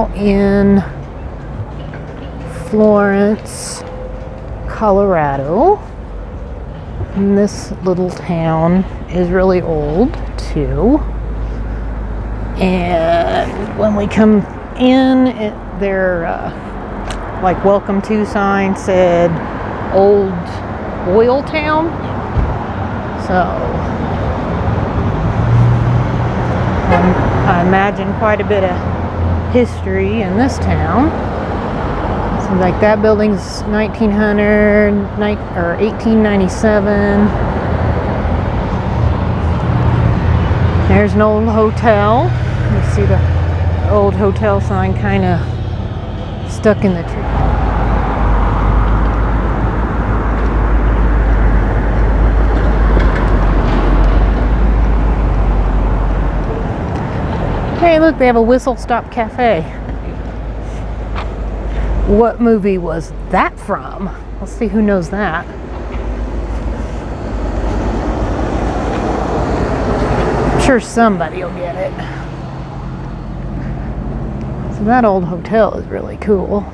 now in Florence, Colorado. And this little town is really old too. And when we come in, their like welcome to sign said old oil town. So I imagine quite a bit of history in this town. So like that building's 1900 or 1897. There's an old hotel. You see the old hotel sign kind of stuck in the tree. Hey, look, they have a Whistle Stop Cafe. What movie was that from? Let's see who knows that. I'm sure somebody will get it. So that old hotel is really cool.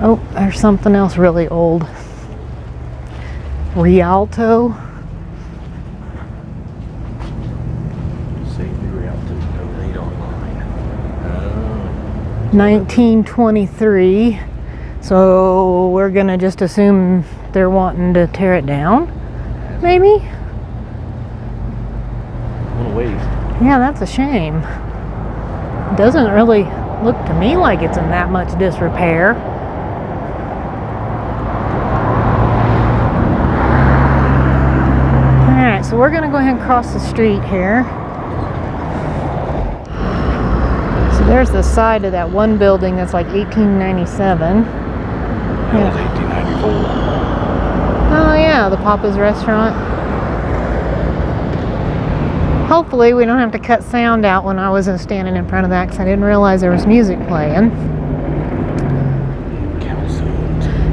Oh, there's something else really old. Rialto. 1923. So we're gonna just assume they're wanting to tear it down, maybe? What a waste. Yeah, that's a shame. It doesn't really look to me like it's in that much disrepair. Alright, so we're gonna go ahead and cross the street here. There's the side of that one building that's like 1897. That was 1894. Oh yeah, the Papa's restaurant. Hopefully we don't have to cut sound out when I wasn't standing in front of that because I didn't realize there was music playing.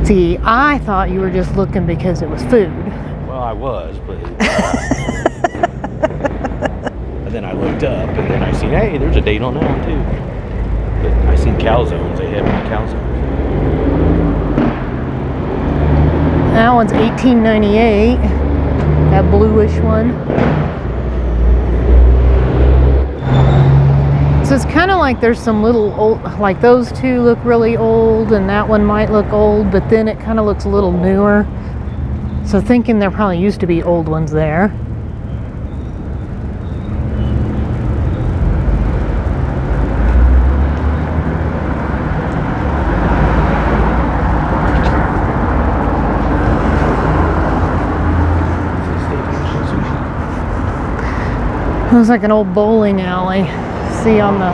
See, I thought you were just looking because it was food. Well, I was, but... And then I looked up, and then I seen, hey, there's a date on that one too. But I seen calzones. They had me calzones. That one's 1898. That bluish one. So it's kind of like there's some little old, like those two look really old, and that one might look old, but then it kind of looks a little newer. So thinking there probably used to be old ones there. It looks like an old bowling alley. See on the...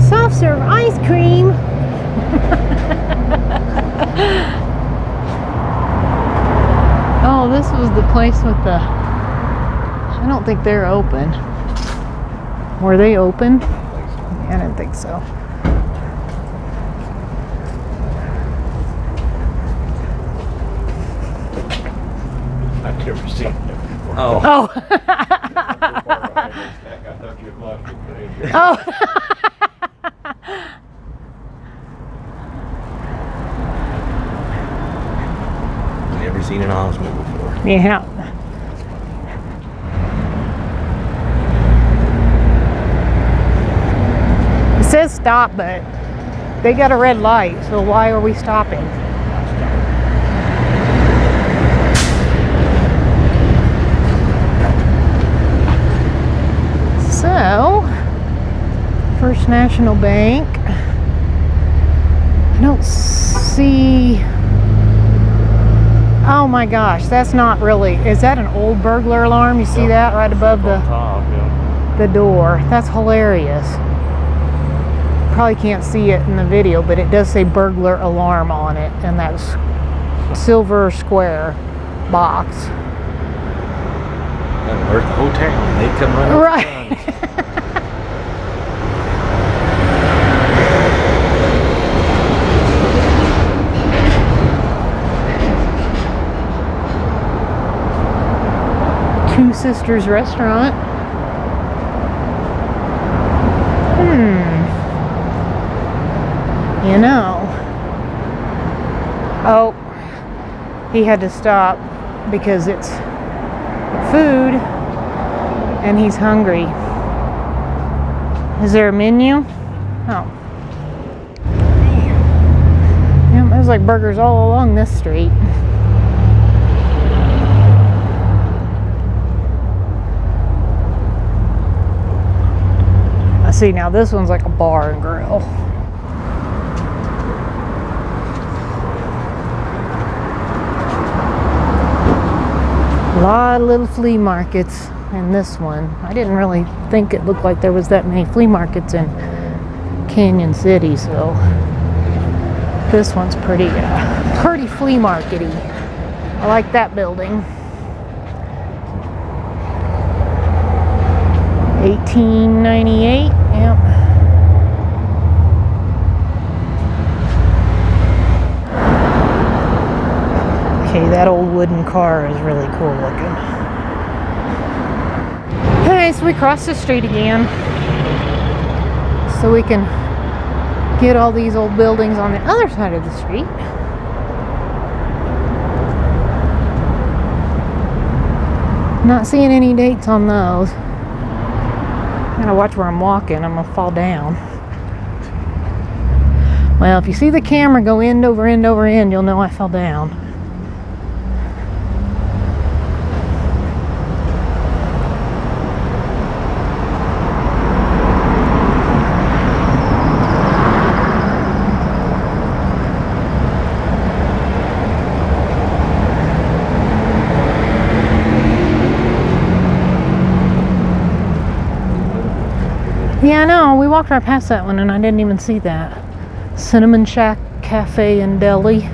Soft serve ice cream. Oh, this was the place with the... I don't think they're open. Were they open? I didn't think so. I've never seen it before. Oh. Oh. Never seen an Osmo before. Yeah. It says stop, but they got a red light, so why are we stopping? So, First National Bank. I don't see... Oh my gosh, that's not really... Is that an old burglar alarm? You see that right above the door? That's hilarious. Probably can't see it in the video, but it does say burglar alarm on it, and that's silver square box. Where's the whole town? They come right. Two Sisters Restaurant. You know. Oh, he had to stop because it's food and he's hungry. Is there a menu? Oh. Yeah, there's like burgers all along this street. I see, now this one's like a bar and grill. A lot of little flea markets in this one. I didn't really think it looked like there was that many flea markets in Canyon City, so this one's pretty flea market-y. I like that building. 1898, yep. Okay, that old wooden car is really cool looking. Okay, so we crossed the street again. So we can get all these old buildings on the other side of the street. Not seeing any dates on those. Gotta watch where I'm walking, I'm gonna fall down. Well, if you see the camera go end over end over end, you'll know I fell down. Yeah, I know. We walked right past that one and I didn't even see that. Cinnamon Shack Cafe and Deli.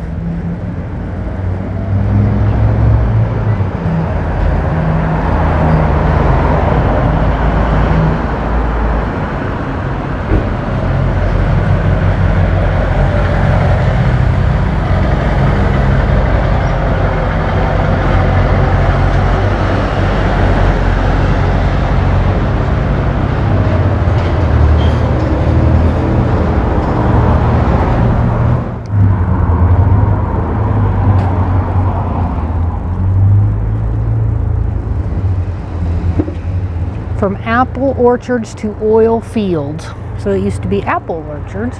From apple orchards to oil fields. So it used to be apple orchards,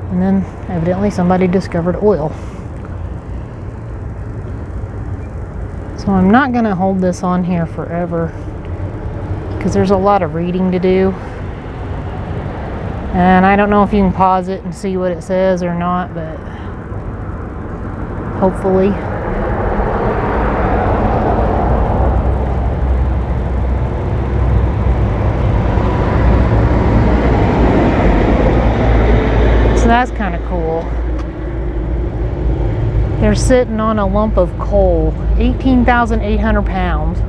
and then evidently somebody discovered oil. So I'm not going to hold this on here forever because there's a lot of reading to do. And I don't know if you can pause it and see what it says or not, but hopefully. So that's kind of cool. They're sitting on a lump of coal, 18,800 pounds.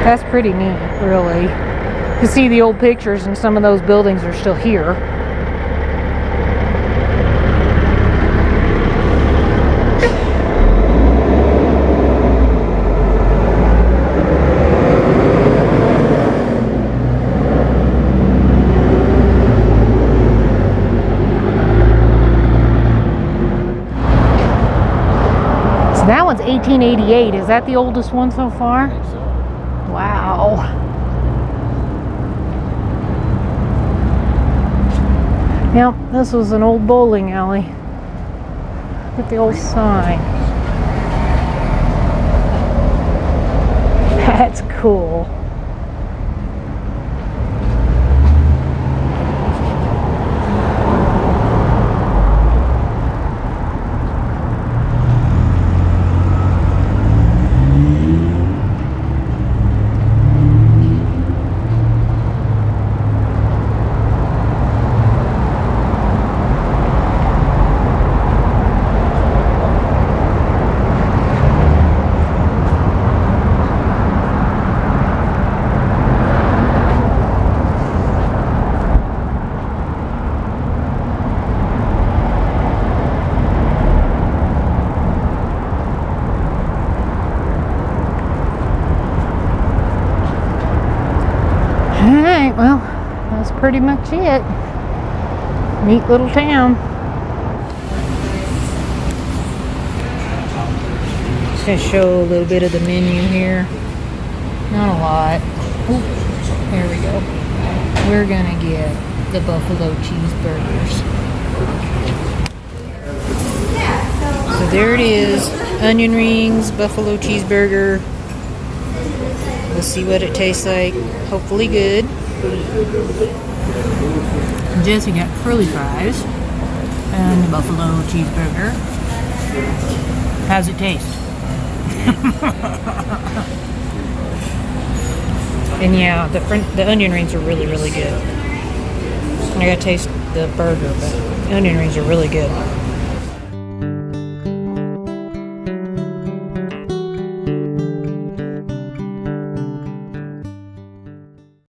That's pretty neat, really. To see the old pictures and some of those buildings are still here. So that one's 1888. Is that the oldest one so far? I think so. Wow. Yep, this was an old bowling alley. Look at the old sign. That's cool. right, well, that's pretty much it. Neat little town. Just gonna show a little bit of the menu here. Not a lot. Ooh, there we go. We're gonna get the buffalo cheeseburgers. So there it is. Onion rings, buffalo cheeseburger. We'll see what it tastes like. Hopefully good. Jesse got curly fries and the buffalo cheeseburger. How's it taste? And yeah, the onion rings are really, really good. I gotta taste the burger, but the onion rings are really good.